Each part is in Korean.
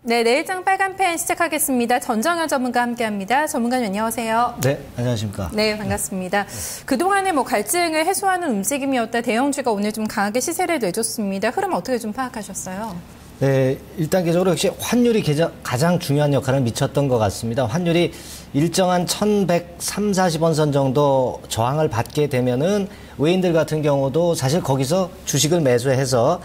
네, 내일장 빨간펜 시작하겠습니다. 전정현 전문가 함께합니다. 전문가님 안녕하세요. 네, 안녕하십니까. 네, 반갑습니다. 그동안의 갈증을 해소하는 움직임이었다 대형주가 오늘 좀 강하게 시세를 내줬습니다. 흐름 어떻게 좀 파악하셨어요? 네, 1단계적으로 역시 환율이 가장 중요한 역할을 미쳤던 것 같습니다. 환율이 일정한 1130-40원 선 정도 저항을 받게 되면은 외인들 같은 경우도 사실 거기서 주식을 매수해서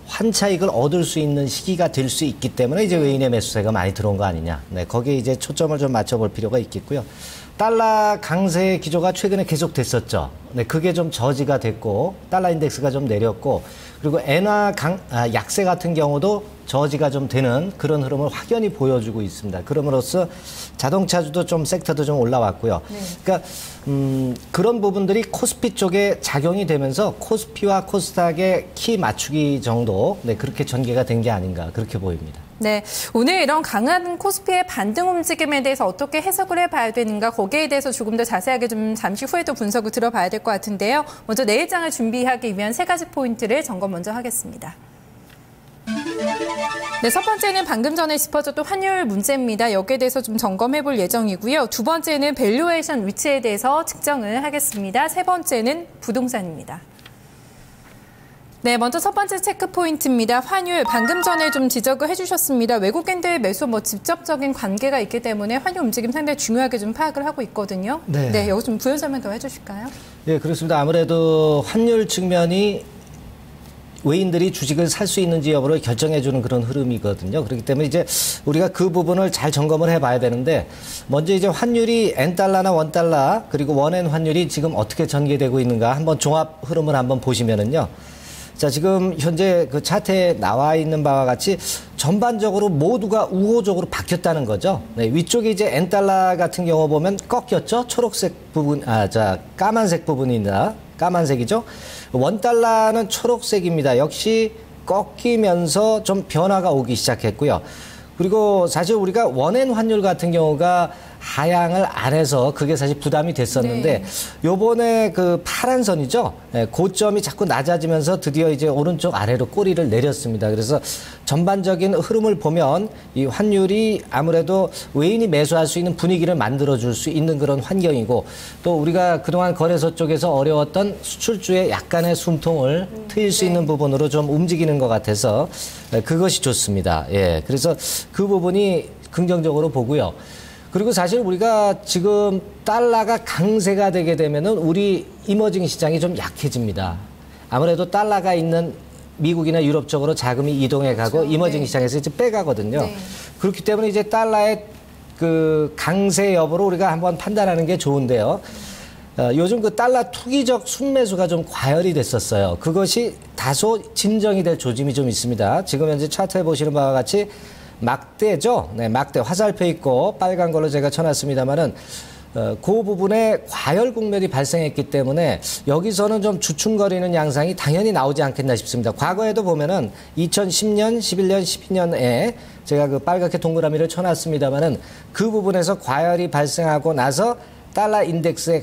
환차익을 얻을 수 있는 시기가 될 수 있기 때문에 이제 외인의 매수세가 많이 들어온 거 아니냐. 네, 거기에 이제 초점을 좀 맞춰볼 필요가 있겠고요. 달러 강세 기조가 최근에 계속 됐었죠. 네, 그게 좀 저지가 됐고 달러 인덱스가 좀 내렸고 그리고 엔화 약세 같은 경우도 저지가 좀 되는 그런 흐름을 확연히 보여주고 있습니다. 그럼으로써 자동차주도 좀 섹터도 좀 올라왔고요. 네. 그러니까 그런 부분들이 코스피 쪽에 작용이 되면서 코스피와 코스닥의 키 맞추기 정도 네, 그렇게 전개가 된 게 아닌가 그렇게 보입니다. 네, 오늘 이런 강한 코스피의 반등 움직임에 대해서 어떻게 해석을 해봐야 되는가 거기에 대해서 조금 더 자세하게 좀 잠시 후에 또 분석을 들어봐야 될 것 같은데요. 먼저 내일장을 준비하기 위한 세 가지 포인트를 점검 먼저 하겠습니다. 네, 첫 번째는 방금 전에 짚어줬던 환율 문제입니다. 여기에 대해서 좀 점검해 볼 예정이고요. 두 번째는 밸류에이션 위치에 대해서 측정을 하겠습니다. 세 번째는 부동산입니다. 네, 먼저 첫 번째 체크 포인트입니다. 환율, 방금 전에 좀 지적을 해주셨습니다. 외국인들 매수 직접적인 관계가 있기 때문에 환율 움직임 상당히 중요하게 좀 파악을 하고 있거든요. 네, 네, 여기 좀 부연 설명 더 해주실까요? 네, 그렇습니다. 아무래도 환율 측면이 외인들이 주식을 살 수 있는지 여부를 결정해주는 그런 흐름이거든요. 그렇기 때문에 이제 우리가 그 부분을 잘 점검을 해봐야 되는데 먼저 이제 환율이 N달러나 원달러 그리고 원엔 환율이 지금 어떻게 전개되고 있는가 한번 종합 흐름을 한번 보시면은요. 자, 지금 현재 그 차트에 나와 있는 바와 같이 전반적으로 모두가 우호적으로 바뀌었다는 거죠. 네, 위쪽에 이제 N달러 같은 경우 보면 꺾였죠. 초록색 부분, 까만색 부분입니다. 까만색이죠. 원달러는 초록색입니다. 역시 꺾이면서 좀 변화가 오기 시작했고요. 그리고 사실 우리가 원엔 환율 같은 경우가 하향을 안 해서 그게 사실 부담이 됐었는데 요번에 그 파란 선이죠. 네, 고점이 자꾸 낮아지면서 드디어 이제 오른쪽 아래로 꼬리를 내렸습니다. 그래서 전반적인 흐름을 보면 이 환율이 아무래도 외인이 매수할 수 있는 분위기를 만들어줄 수 있는 그런 환경이고 또 우리가 그동안 거래소 쪽에서 어려웠던 수출주의 약간의 숨통을 트일 수 있는 부분으로 좀 움직이는 것 같아서 그것이 좋습니다. 예, 그래서 그 부분이 긍정적으로 보고요. 그리고 사실 우리가 지금 달러가 강세가 되게 되면은 우리 이머징 시장이 좀 약해집니다. 아무래도 달러가 있는 미국이나 유럽 쪽으로 자금이 이동해 가고 그렇죠. 이머징 시장에서 이제 빼가거든요. 네. 그렇기 때문에 이제 달러의 그 강세 여부를 우리가 한번 판단하는 게 좋은데요. 요즘 그 달러 투기적 순매수가 좀 과열이 됐었어요. 그것이 다소 진정이 될 조짐이 좀 있습니다. 지금 현재 차트에 보시는 바와 같이 막대죠. 네, 막대 화살표 있고 빨간 걸로 제가 쳐놨습니다만은 그 부분에 과열 국면이 발생했기 때문에 여기서는 좀 주춤거리는 양상이 당연히 나오지 않겠나 싶습니다. 과거에도 보면은 2010년, 11년, 12년에 제가 그 빨갛게 동그라미를 쳐놨습니다만은 그 부분에서 과열이 발생하고 나서 달러 인덱스의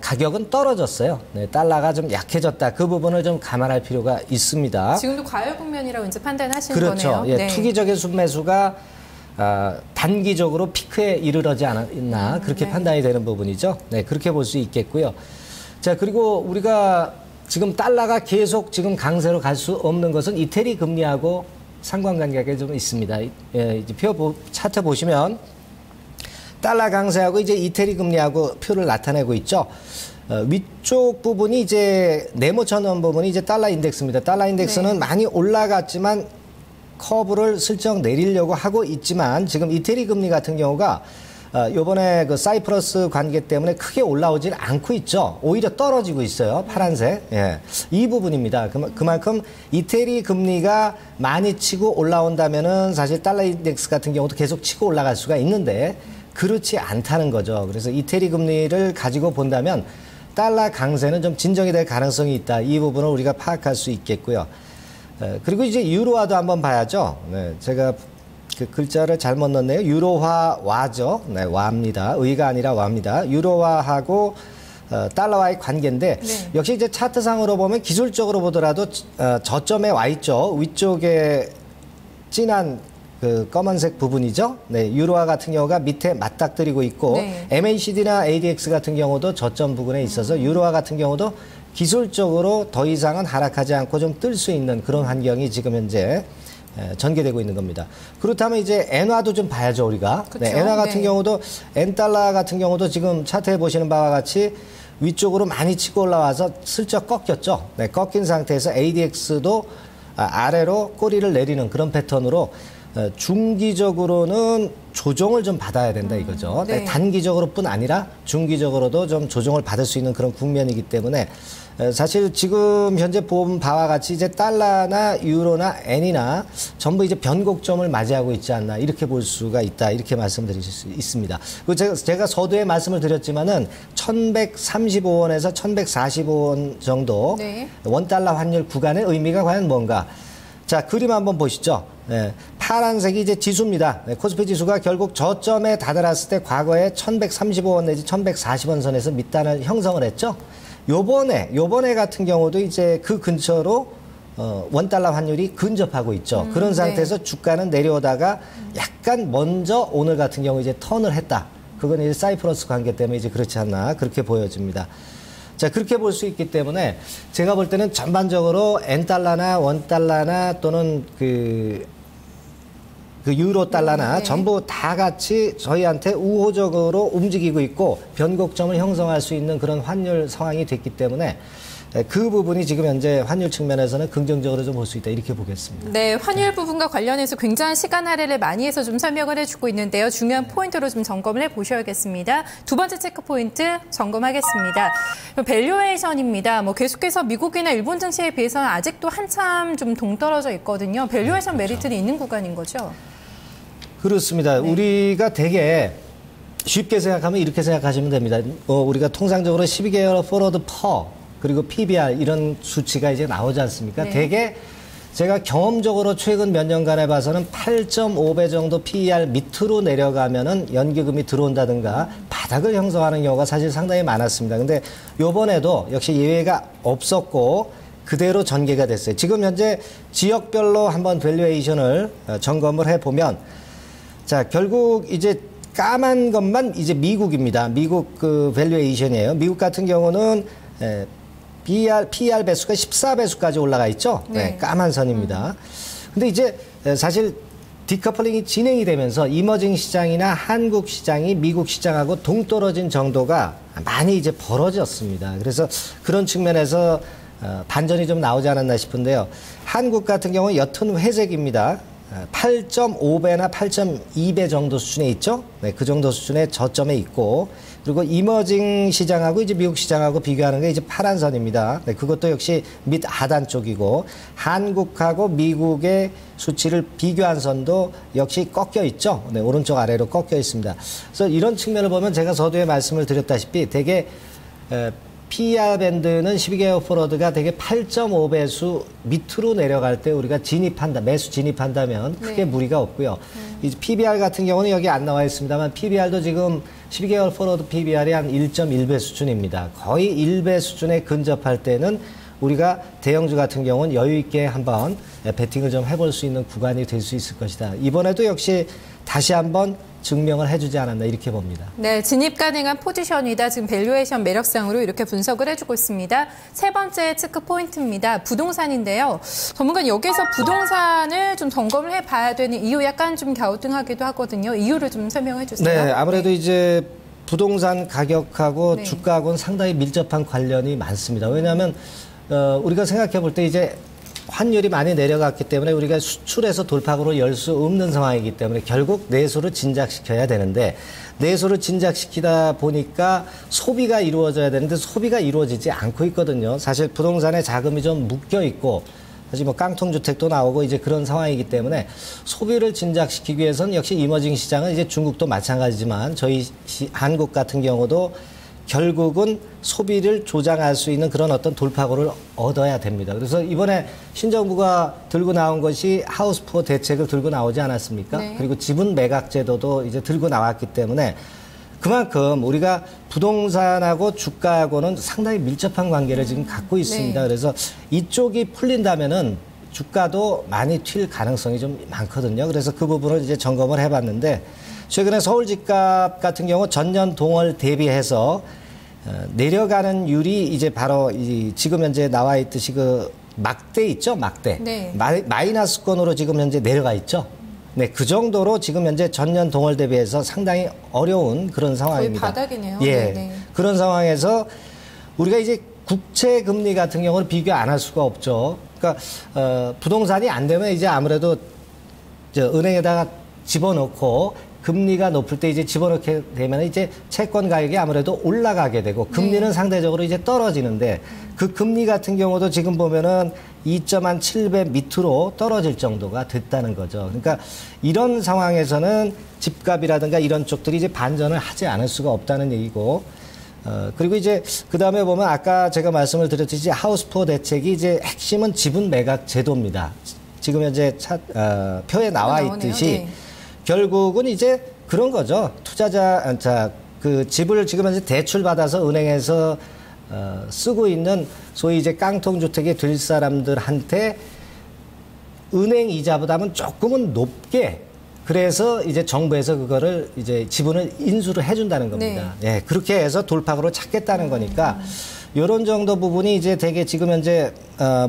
가격은 떨어졌어요. 네, 달러가 좀 약해졌다. 그 부분을 좀 감안할 필요가 있습니다. 지금도 과열 국면이라고 이제 판단하시는 그렇죠. 거네요. 예, 네. 투기적인 순매수가 단기적으로 피크에 이르러지 않았나 그렇게 네. 판단이 되는 부분이죠. 네, 그렇게 볼 수 있겠고요. 자, 그리고 우리가 지금 달러가 계속 지금 강세로 갈 수 없는 것은 이태리 금리하고 상관관계가 좀 있습니다. 예, 이제 차트 보시면. 달러 강세하고 이제 이태리 금리하고 표를 나타내고 있죠. 위쪽 부분이 이제 네모처럼 부분이 이제 달러 인덱스입니다. 달러 인덱스는 네. 많이 올라갔지만 커브를 슬쩍 내리려고 하고 있지만 지금 이태리 금리 같은 경우가 요번에 그 사이프러스 관계 때문에 크게 올라오질 않고 있죠. 오히려 떨어지고 있어요. 파란색. 예. 이 부분입니다. 그만큼 이태리 금리가 많이 치고 올라온다면은 사실 달러 인덱스 같은 경우도 계속 치고 올라갈 수가 있는데 그렇지 않다는 거죠. 그래서 이태리 금리를 가지고 본다면 달러 강세는 좀 진정이 될 가능성이 있다. 이 부분을 우리가 파악할 수 있겠고요. 그리고 이제 유로화도 한번 봐야죠. 네, 제가 그 글자를 잘못 넣었네요. 유로화 와죠. 네, 와입니다. 의가 아니라 와입니다. 유로화하고 달러와의 관계인데 네. 역시 이제 차트상으로 보면 기술적으로 보더라도 저점에 와 있죠. 위쪽에 진한 그 검은색 부분이죠. 네, 유로화 같은 경우가 밑에 맞닥뜨리고 있고 네. MACD나 ADX 같은 경우도 저점 부분에 있어서 유로화 같은 경우도 기술적으로 더 이상은 하락하지 않고 좀 뜰 수 있는 그런 환경이 지금 현재 전개되고 있는 겁니다. 그렇다면 이제 엔화도 좀 봐야죠, 우리가. 네, 엔화 같은 경우도 엔달러 같은 경우도 지금 차트에 보시는 바와 같이 위쪽으로 많이 치고 올라와서 슬쩍 꺾였죠. 네, 꺾인 상태에서 ADX도 아래로 꼬리를 내리는 그런 패턴으로 중기적으로는 조정을 좀 받아야 된다 이거죠. 네. 단기적으로뿐 아니라 중기적으로도 좀 조정을 받을 수 있는 그런 국면이기 때문에 사실 지금 현재 본 바와 같이 이제 달러나 유로나 엔이나 전부 이제 변곡점을 맞이하고 있지 않나 이렇게 볼 수가 있다 이렇게 말씀드릴 수 있습니다. 그리고 제가 서두에 말씀을 드렸지만은 1135원에서 1145원 정도 네. 원달러 환율 구간의 의미가 과연 뭔가? 자, 그림 한번 보시죠. 네, 파란색이 이제 지수입니다. 네, 코스피 지수가 결국 저점에 다다랐을 때 과거에 1135원 내지 1140원 선에서 밑단을 형성을 했죠. 요번에 같은 경우도 이제 그 근처로 원달러 환율이 근접하고 있죠. 그런 상태에서 네. 주가는 내려오다가 약간 먼저 오늘 같은 경우 이제 턴을 했다. 그건 이제 사이프러스 관계 때문에 이제 그렇지 않나 그렇게 보여집니다. 자, 그렇게 볼 수 있기 때문에 제가 볼 때는 전반적으로 엔달러나 원달러나 또는 그 유로 달러나 네. 전부 다 같이 저희한테 우호적으로 움직이고 있고 변곡점을 형성할 수 있는 그런 환율 상황이 됐기 때문에 그 부분이 지금 현재 환율 측면에서는 긍정적으로 좀 볼 수 있다 이렇게 보겠습니다. 네, 환율 부분과 관련해서 굉장한 시간 할애를 많이 해서 좀 설명을 해주고 있는데요. 중요한 포인트로 좀 점검을 해보셔야겠습니다. 두 번째 체크 포인트 점검하겠습니다. 밸류에이션입니다. 계속해서 미국이나 일본 증시에 비해서는 아직도 한참 좀 동떨어져 있거든요. 밸류에이션 그렇죠. 메리트는 있는 구간인 거죠? 그렇습니다. 네. 우리가 되게 쉽게 생각하면 이렇게 생각하시면 됩니다. 우리가 통상적으로 12개월 포워드 퍼 그리고 PBR 이런 수치가 이제 나오지 않습니까? 네. 되게 제가 경험적으로 최근 몇 년간에 봐서는 8.5배 정도 PER 밑으로 내려가면은 연기금이 들어온다든가 바닥을 형성하는 경우가 사실 상당히 많았습니다. 근데 요번에도 역시 예외가 없었고 그대로 전개가 됐어요. 지금 현재 지역별로 한번 밸류에이션을 점검을 해보면 자, 결국 이제 까만 것만 이제 미국입니다. 미국 그 밸류에이션이에요. 미국 같은 경우는 PER 배수가 14배수까지 올라가 있죠. 네, 까만 선입니다. 근데 이제 사실 디커플링이 진행이 되면서 이머징 시장이나 한국 시장이 미국 시장하고 동떨어진 정도가 많이 이제 벌어졌습니다. 그래서 그런 측면에서 반전이 좀 나오지 않았나 싶은데요. 한국 같은 경우는 옅은 회색입니다. 8.5배나 8.2배 정도 수준에 있죠. 네, 그 정도 수준의 저점에 있고, 그리고 이머징 시장하고 이제 미국 시장하고 비교하는 게 이제 파란 선입니다. 네, 그것도 역시 밑 하단 쪽이고, 한국하고 미국의 수치를 비교한 선도 역시 꺾여 있죠. 네, 오른쪽 아래로 꺾여 있습니다. 그래서 이런 측면을 보면 제가 서두에 말씀을 드렸다시피 되게 PER 밴드는 12개월 포워드가 되게 8.5배수 밑으로 내려갈 때 우리가 매수 진입한다면 크게 무리가 없고요. 이 PBR 같은 경우는 여기 안 나와 있습니다만 PBR도 지금 12개월 포워드 PBR이 한 1.1배 수준입니다. 거의 1배 수준에 근접할 때는 우리가 대형주 같은 경우는 여유 있게 한번 베팅을 좀 해볼 수 있는 구간이 될 수 있을 것이다. 이번에도 역시 다시 한번 증명을 해주지 않았나 이렇게 봅니다. 네, 진입 가능한 포지션이다. 지금 밸류에이션 매력상으로 이렇게 분석을 해주고 있습니다. 세 번째 체크 포인트입니다. 부동산인데요. 전문가는 여기서 부동산을 좀 점검을 해봐야 되는 이유 약간 좀 갸우뚱하기도 하거든요. 이유를 좀 설명해 주세요. 네, 아무래도 이제 부동산 가격하고 네. 주가하고는 상당히 밀접한 관련이 많습니다. 왜냐하면 우리가 생각해 볼 때 이제 환율이 많이 내려갔기 때문에 우리가 수출에서 돌파구를 열 수 없는 상황이기 때문에 결국 내수를 진작시켜야 되는데 내수를 진작시키다 보니까 소비가 이루어져야 되는데 소비가 이루어지지 않고 있거든요. 사실 부동산에 자금이 좀 묶여 있고 사실 뭐 깡통주택도 나오고 이제 그런 상황이기 때문에 소비를 진작시키기 위해서는 역시 이머징 시장은 이제 중국도 마찬가지지만 저희 한국 같은 경우도 결국은 소비를 조장할 수 있는 그런 어떤 돌파구를 얻어야 됩니다. 그래서 이번에 신정부가 들고 나온 것이 하우스푸어 대책을 들고 나오지 않았습니까? 네. 그리고 지분 매각 제도도 이제 들고 나왔기 때문에 그만큼 우리가 부동산하고 주가하고는 상당히 밀접한 관계를 지금 갖고 있습니다. 네. 그래서 이쪽이 풀린다면은 주가도 많이 튈 가능성이 좀 많거든요. 그래서 그 부분을 이제 점검을 해봤는데 최근에 서울 집값 같은 경우 전년 동월 대비해서 내려가는 율이 이제 바로 지금 현재 나와 있듯이 그 막대 있죠, 막대. 네. 마이너스권으로 지금 현재 내려가 있죠. 네, 그 정도로 지금 현재 전년 동월 대비해서 상당히 어려운 그런 상황입니다. 거의 바닥이네요. 예, 네네. 그런 상황에서 우리가 이제 국채 금리 같은 경우는 비교 안 할 수가 없죠. 그러니까 부동산이 안 되면 이제 아무래도 은행에다가 집어넣고 금리가 높을 때 이제 집어넣게 되면 이제 채권 가격이 아무래도 올라가게 되고 금리는 네. 상대적으로 이제 떨어지는데 그 금리 같은 경우도 지금 보면은 2.7배 밑으로 떨어질 정도가 됐다는 거죠. 그러니까 이런 상황에서는 집값이라든가 이런 쪽들이 이제 반전을 하지 않을 수가 없다는 얘기고 그리고 이제 그 다음에 보면 아까 제가 말씀을 드렸듯이 하우스포 대책이 이제 핵심은 지분 매각 제도입니다. 지금 현재 표에 나와 있듯이 네. 결국은 이제 그런 거죠. 그 집을 지금 현재 대출 받아서 은행에서 쓰고 있는 소위 이제 깡통 주택이 될 사람들한테 은행 이자보다는 조금은 높게 그래서 이제 정부에서 그거를 이제 지분을 인수를 해준다는 겁니다. 네. 예, 그렇게 해서 돌파구를 찾겠다는 거니까 이런 정도 부분이 이제 되게 지금 현재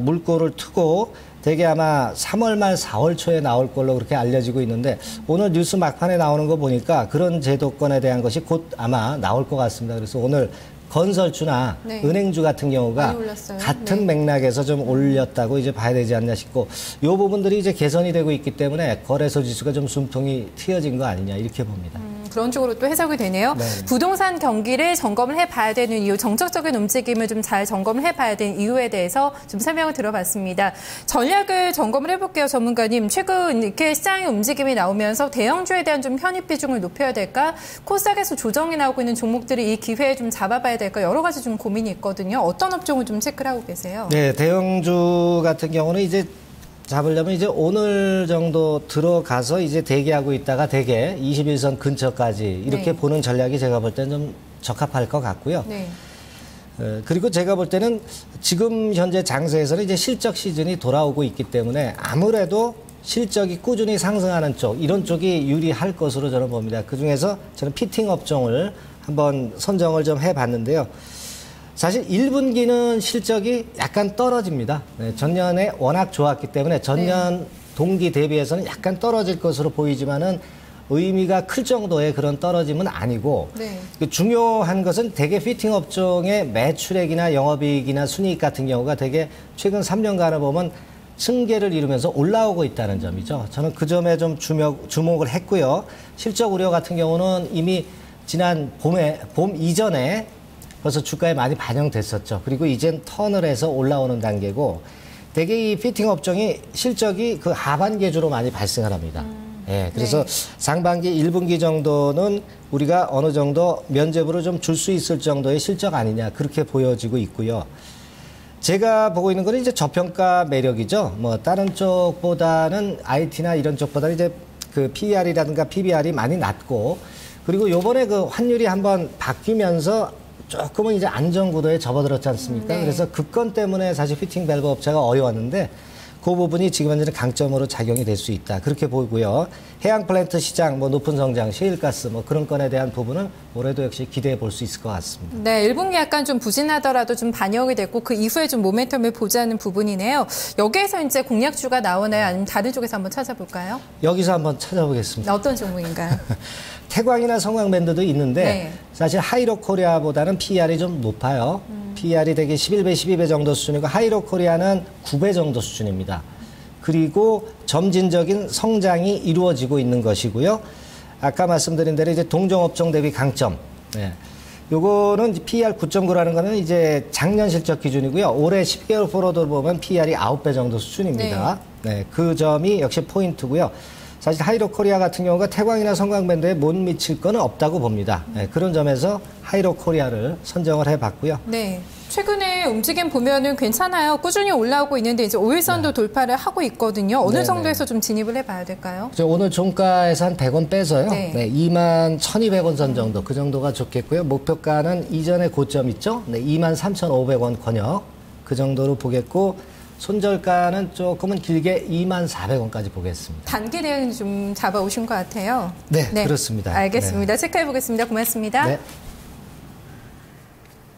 물꼬를 트고 되게 아마 3월 말 4월 초에 나올 걸로 그렇게 알려지고 있는데 오늘 뉴스 막판에 나오는 거 보니까 그런 제도권에 대한 것이 곧 아마 나올 것 같습니다. 그래서 오늘 건설주나 네. 은행주 같은 경우가 많이 올랐어요. 같은 네. 맥락에서 좀 올렸다고 이제 봐야 되지 않나 싶고 이 부분들이 이제 개선이 되고 있기 때문에 거래소 지수가 좀 숨통이 트여진 거 아니냐 이렇게 봅니다. 그런 쪽으로 또 해석이 되네요. 네. 부동산 경기를 점검을 해봐야 되는 이유, 정책적인 움직임을 좀 잘 점검을 해봐야 되는 이유에 대해서 좀 설명을 들어봤습니다. 전략을 점검을 해볼게요, 전문가님. 최근 이렇게 시장의 움직임이 나오면서 대형주에 대한 좀 편입 비중을 높여야 될까? 코스닥에서 조정이 나오고 있는 종목들이 이 기회에 좀 잡아봐야 될까? 여러 가지 좀 고민이 있거든요. 어떤 업종을 좀 체크를 하고 계세요? 네, 대형주 같은 경우는 이제 잡으려면 이제 오늘 정도 들어가서 이제 대기하고 있다가 대개 21선 근처까지 이렇게 네. 보는 전략이 제가 볼 때는 좀 적합할 것 같고요. 네. 그리고 제가 볼 때는 지금 현재 장세에서는 이제 실적 시즌이 돌아오고 있기 때문에 아무래도 실적이 꾸준히 상승하는 쪽, 이런 쪽이 유리할 것으로 저는 봅니다. 그중에서 저는 피팅 업종을 한번 선정을 좀 해봤는데요. 사실 1분기는 실적이 약간 떨어집니다. 네, 전년에 워낙 좋았기 때문에 전년 동기 대비해서는 약간 떨어질 것으로 보이지만은 의미가 클 정도의 그런 떨어짐은 아니고 네. 중요한 것은 대개 피팅 업종의 매출액이나 영업이익이나 순이익 같은 경우가 대개 최근 3년간을 보면 승계를 이루면서 올라오고 있다는 점이죠. 저는 그 점에 좀 주목을 했고요. 실적 우려 같은 경우는 이미 지난 봄 이전에 벌써 주가에 많이 반영됐었죠. 그리고 이젠 턴을 해서 올라오는 단계고 대개 이 피팅 업종이 실적이 그 하반기에 주로 많이 발생을 합니다. 예, 그래서 네. 상반기 1분기 정도는 우리가 어느 정도 면접으로 좀 줄 수 있을 정도의 실적 아니냐 그렇게 보여지고 있고요. 제가 보고 있는 거는 이제 저평가 매력이죠. 뭐 다른 쪽보다는 IT나 이런 쪽보다는 이제 그 PER이라든가 PBR이 많이 낮고 그리고 요번에 그 환율이 한번 바뀌면서 조금은 이제 안정구도에 접어들었지 않습니까? 네. 그래서 그 건 때문에 사실 피팅 밸브 업체가 어려웠는데 그 부분이 지금 현재는 강점으로 작용이 될 수 있다. 그렇게 보이고요. 해양 플랜트 시장, 뭐 높은 성장, 셰일가스 뭐 그런 건에 대한 부분은 올해도 역시 기대해 볼 수 있을 것 같습니다. 네, 1분기 약간 좀 부진하더라도 좀 반영이 됐고 그 이후에 좀 모멘텀을 보자는 부분이네요. 여기에서 이제 공략주가 나오나요? 아니면 다른 쪽에서 한번 찾아볼까요? 여기서 한번 찾아보겠습니다. 어떤 종목인가요? 태광이나 성광밴드도 있는데 네. 사실 하이로 코리아보다는 PER이 좀 높아요. PER이 되게 11배, 12배 정도 수준이고 하이로 코리아는 9배 정도 수준입니다. 그리고 점진적인 성장이 이루어지고 있는 것이고요. 아까 말씀드린 대로 이제 동종업종 대비 강점. 네. 요거는 PER 9.9라는 거는 이제 작년 실적 기준이고요. 올해 10개월 포로드를 보면 PER이 9배 정도 수준입니다. 네. 그 점이 역시 포인트고요. 사실 하이로 코리아 같은 경우가 태광이나 성광밴드에 못 미칠 거는 없다고 봅니다. 네, 그런 점에서 하이로 코리아를 선정을 해봤고요. 네. 최근에 움직임 보면은 괜찮아요. 꾸준히 올라오고 있는데 이제 5일선도 돌파를 하고 있거든요. 어느 네네. 정도에서 좀 진입을 해봐야 될까요? 오늘 종가에서 한 100원 빼서요. 네. 네, 21,200원 선 정도 그 정도가 좋겠고요. 목표가는 이전에 고점 있죠. 네, 23,500원 권역 그 정도로 보겠고 손절가는 조금은 길게 24,000원까지 보겠습니다. 단기 대응 좀 잡아오신 것 같아요. 네, 그렇습니다. 알겠습니다. 체크해 보겠습니다. 고맙습니다. 네.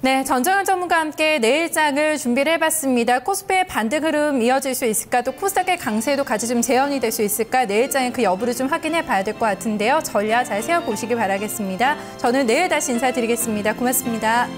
네, 전정현 전문가와 함께 내일장을 준비를 해봤습니다. 코스피의 반등 흐름 이어질 수 있을까? 또 코스닥의 강세도 같이 좀 재현이 될 수 있을까? 내일장의 그 여부를 좀 확인해 봐야 될 것 같은데요. 전략 잘 세워보시기 바라겠습니다. 저는 내일 다시 인사드리겠습니다. 고맙습니다.